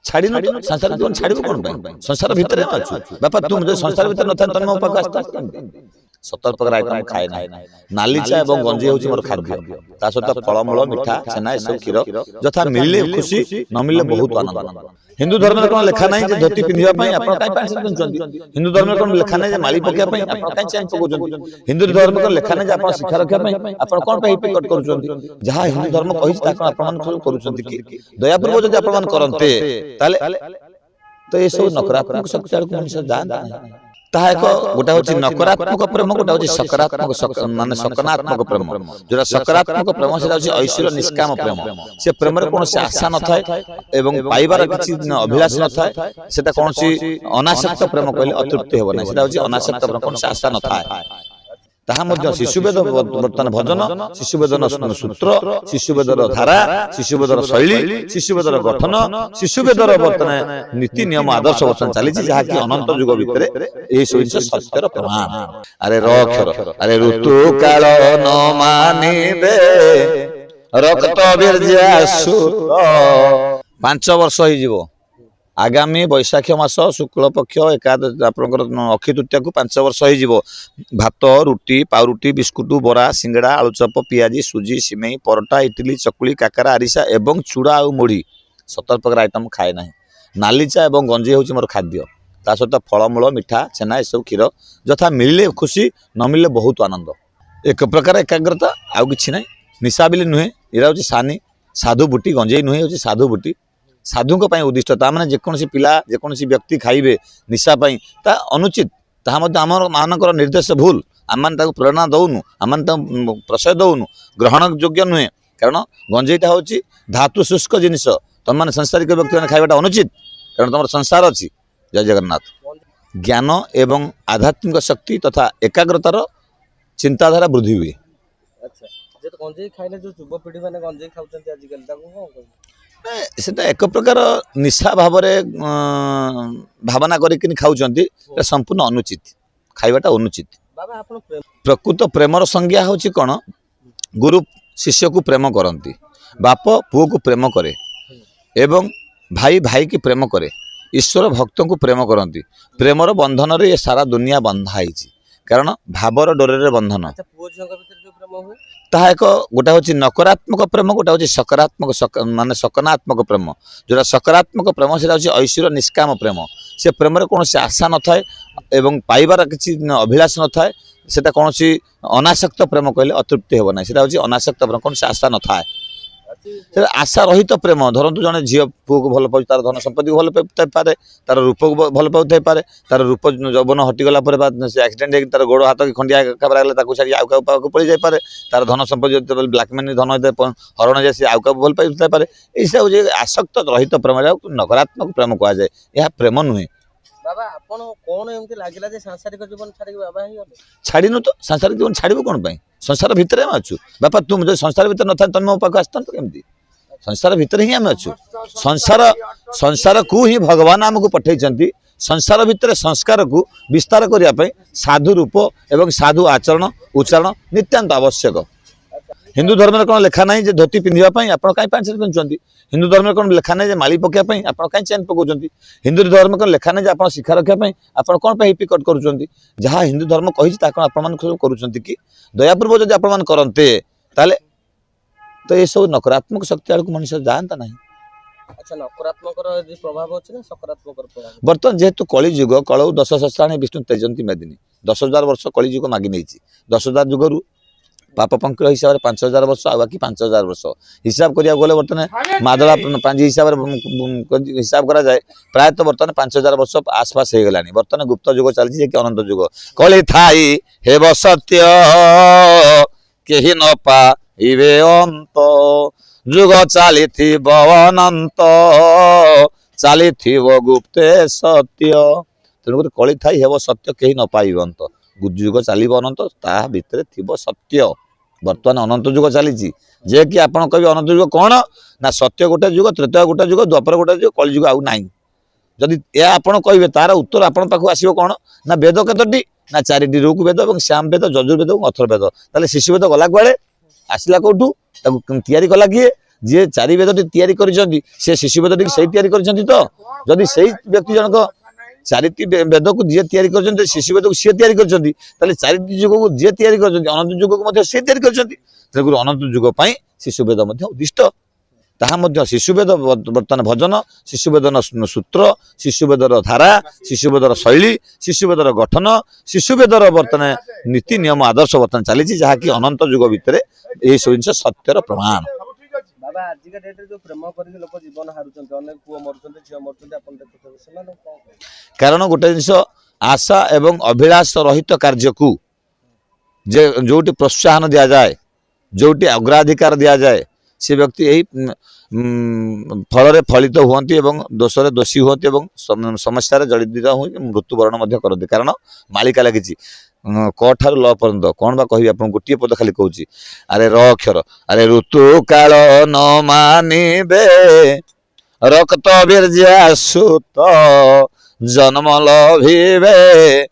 छाड़ी न तो संसार जीवन छाड़ू कौन संसार भितर बापा तुम जो संसार भितर न था मो पाक आस्ता सतर प्रकार आइटम खाए ना नाली चा और गंजी हूँ मोर खाद्य ता सहित फलमूल मिठा छेना ए सब क्षीर यथा मिलले खुशी न मिलले बहुत आनंद हिंदू धर्म में कौन लिखा नहीं धोती पिंधा आप हिंदू धर्म में कौन लिखा नहीं माली पकापी आप कहीं चैन पकाउं हिंदू धर्म में लिखा नहीं आप शिक्षा रखा आप कौन हिपिकट कर जहाँ हिंदू धर्म कही दयापूर्वक जब आप करते तो ये सब नकारात्मक शक्ति आड़ मनुष्य जाता ताहा एक गोटा होची नकारात्मक प्रेम गोटा होची सकारात्मक माने सकारात्मक प्रेम जोरा सकारात्मक प्रेम सेटा होची ऐश्वर्य निष्काम प्रेम से प्रेम रे कोनोसी आशा न थाए एवं पाइबार किछि अभिलाष न थाए सेटा कोनोसी अनासक्त प्रेम कहले अतृप्ति हेबो नै सेटा होची अनासक्त प्रेम कोनोसी आशा न थाए ताहा मध्य शिशुवेद वर्तमान भजन शिशुवेदन सूत्र शिशुवेदर धारा शिशुवेदर शैली शिशुवेदर गठन शिशुवेदर वर्तमान नीति नियम आदर्श वचन चली जहाँकि अनंत युग भितर यही सब सत्यर प्रमाण अरे रक्षर अरे ऋतु काल न मानिबे रक्त बीर्यासुत 5 वर्ष हो आगामी बैशाख मास शुक्ल पक्ष एकादश आपंकर अक्षय तृतीया को 5 वर्ष हो भात रुटी पाउरुटी बिस्कुट बरा सिंगड़ा आलुचप पियाजी सुजी सिमेई परोटा इडली चकुली काकरा आरिसा एवं चूड़ा और मुढ़ी 17 प्रकार आइटम खाए ना नाली चा और गंजी हूँ मोर खाद्य ता सहित फलमूल मिठा छेना ए सब क्षीर यथा मिलले खुशी न मिलले बहुत आनंद एक प्रकार एकाग्रता आउ कि ना निशा बिली नुहे यहाँ हूँ सानी साधु बुटी गंजेई नुहे हूँ साधु बुटी साधु उद्दिष्ट ताने जेकोसी पिला जेकोसी व्यक्ति खाइबे निशा ता अनुचित आम मानकर निर्देश भूल आम प्रेरणा दौनु आम प्रशय दौनु ग्रहण योग्य नुहे कारण गंजेईटा हूँ धातु शुष्क जिनिस तुम मैंने सांसारिक व्यक्ति मैंने खाइबाटा अनुचित कारण तुम संसार अच्छी जय जगन्नाथ ज्ञान एवं आध्यात्मिक शक्ति तथा एकाग्रतार चिंताधारा वृद्धि हुए। सेटा एक प्रकार निशा भाव भावना कर खाऊँ संपूर्ण अनुचित खाइबाटा अनुचित प्रकृत प्रेमर संज्ञा हूँ कौन गुरु शिष्य को प्रेम करती बाप पुओ को प्रेम करे एवं भाई भाई की प्रेम करे ईश्वर भक्त को प्रेम करती प्रेमर बंधन रे ये सारा दुनिया बंधाई कारण भावर डोरे बंधन ताहा एक गोटा हूँ नकारात्मक प्रेम गोटा हूँ सकारात्मक माने सकारात्मक प्रेम जोटा सकारात्मक प्रेम से ऐश्वर्य निष्काम प्रेम से प्रेम रे कोनोसी आशा न थाए एवं पाइबार किछि अभिलाष न थाए सेटा कोनोसी अनासक्त प्रेम कहले अतृप्ति हेबो नै सेटा हूँ अनासक्त प्रेम कोनोसी आशा न थाए आशा रहित प्रेम धरतु जड़े झी पुओ को भल पाऊँ तार धन संपत्ति को भल पाए तार रूप को भल पाए तार रूप जौवन हटिगला एक्सीडेंट तार गोड़ हाथ की खंडिया खबर छाड़ी आउ क्या पड़ जाए तार धन संपत्ति ब्लैकमेन धन हरण जाए सी आउ क्या भल पाए यही आसक्त रहित प्रेम नकारात्मक प्रेम कह जाए यह प्रेम नुहे बाबा आपण कोन एमती लागिला जे सांसारिक जीवन छाड़ी बाबा ही छाड़ी न तो सांसारिक जीवन छाड़ू कौन संसार भितर आम अच्छु बापा तुम जो संसार भितर न था तुम मो पाक आसता केमती संसार भितर ही आम अच्छु संसार को ही भगवान आमको पठे संसार भितर संस्कार को विस्तार करने साधु रूप एवं साधु आचरण उच्चारण नितांत आवश्यक हिंदू धर्म में कौन लिखा नहीं धोती पिंधापी आप कहीं पैंट सार्ट पिंधुंट हिंदू धर्म में कौन लिखा नहीं माली पकापी आप कहीं चैन पकाउं हिंदू धर्म में कौन लिखा नहीं आप शिक्षा रखापी आप कौन हिपिकट कर जहाँ हिंदू धर्म कही कि दयापूर्वक जब आप करते तो ये सब नकारात्मक शक्ति आड़ मनुष्य जाता ना। अच्छा नकारात्मक प्रभाव अच्छे ना सकारात्मक प्रभाव बर्तमान जेहेतु कली युग कलौ 10 सहस्राणी विष्णु तेजंती मेदिनी 10,000 वर्ष कली युग मागि नहीं 10,000 युग पाप पंक्र हिसाब से 5,000 वर्ष आ बाकी 5,000 वर्ष हिसाब करा गले बर्तमान मादला पांच हिसाब करा जाए प्रायतः बर्तमान 5,000 वर्ष आसपास हो गलानी बर्तमान गुप्त युग चलती अनंत युग कली थाई हेब सत्य केही न पाइबे अंत जुग चली अनंत चली गुप्ते सत्य तेणुक कली थाई हेब सत्य केही न पाइबे अंत युग चलो अनंत ता भितर थिबो सत्य बर्तमान अनंत युग चली जे कि आपन कहि अनंत युग कौन ना सत्य गोटे युग त्रेता गोटे युग द्वापर गोटे युग कली युग आउ ना जदि या आपन कहिबे तार उत्तर आपन पाखु आसीबो कौन ना वेद केतोटी ना 4टी ऋग वेद और श्याम वेद यजुर्वेद और अथर्ववेद ताले शिशु वेद गला कुआड़े आसला कौटू तैयारी कला किए ଯିଏ ଚାରି ବେଦଟି ତିଆରି କରିଛନ୍ତି ସେ ଶିଶୁ ବେଦଟି ସେଇ ତିଆରି କରିଛନ୍ତି ତ ଯଦି ସେଇ ବ୍ୟକ୍ତି ଜଣକ ଚାରିଟି ବେଦକୁ ଯିଏ ତିଆରି କରିଛନ୍ତି ଶିଶୁ ବେଦକୁ ସିଏ ତିଆରି କରିଛନ୍ତି ତାହେଲେ ଚାରିଟି ଯୁଗକୁ ଯିଏ ତିଆରି କରିଛନ୍ତି ଅନନ୍ତ ଯୁଗକୁ ମଧ୍ୟ ସିଏ ତିଆରି କରିଛନ୍ତି ତେଣୁକରି ଅନନ୍ତ ଯୁଗ ପାଇଁ ଶିଶୁ ବେଦ ମଧ୍ୟ ଉଦ୍ଦିଷ୍ଟ ତାହା ମଧ୍ୟ ଶିଶୁ ବେଦ ବର୍ତ୍ତମାନ ଭଜନ ଶିଶୁ ବେଦର ସୂତ୍ର ଶିଶୁ ବେଦର ଧାରା ଶିଶୁ ବେଦର ଶୈଳୀ ଶିଶୁ ବେଦର ଗଠନ ଶିଶୁ ବେଦର ବର୍ତ୍ତମାନ ନୀତି ନିୟମ ଆଦର୍ଶ ବର୍ତ୍ତମାନ ଚାଲିଛି ଯାହାକି ଅନନ୍ତ ଯୁଗ ଭିତରେ ଏହି ସବୁ ଜିନିଷ ସତ୍ୟର ପ୍ରମାଣ। ବାବା ଆଜିକା ଡେଟରେ ଯୋଉ ପ୍ରେମ କରିକି ଲୋକ ଜୀବନ ହାରୁଛନ୍ତି ଅନେକ ପୁଅ ମରୁଛନ୍ତି ଝିଅ ମରୁଛନ୍ତି ଆପଣ ଦେଖୁଥିବେ ସେମାନଙ୍କୁ କଣ କହିବେ? କାରଣ ଗୋଟେ ଜିନିଷ ଆଶା ଏବଂ ଅଭିଳାଷ ରହିତ କାର୍ଯ୍ୟକୁ ଯେ ଯୋଉଠି ପ୍ରୋତ୍ସାହନ ଦିଆଯାଏ ଯୋଉଠି ଅଗ୍ରାଧିକାର ଦିଆଯାଏ ସେ ବ୍ୟକ୍ତି ଏହି ଫଳରେ ଫଳିତ ହୁଅନ୍ତି ଏବଂ ଦୋଷରେ ଦୋଷୀ ହୁଅନ୍ତି ଏବଂ ସମସ୍ୟାରେ ଜଡ଼ିତ ହୋଇ ମୃତ୍ୟୁବରଣ ମଧ୍ୟ କରନ୍ତି କାରଣ ମାଳିକା ଲାଗିଛି କ ଠାରୁ ଲ ପର୍ଯ୍ୟନ୍ତ କଣ ବା କହିବି ଆପଣ ଗୋଟିଏ ପଦ ଖାଲି କହୁଛି ଆରେ ର ଅକ୍ଷର ଆରେ ଋତୁ କାଳ ନ ମାନିବେ ରକ୍ତ ବୀର୍ଯ୍ୟା ସୁତ ଜନ୍ମ ଲଭିବେ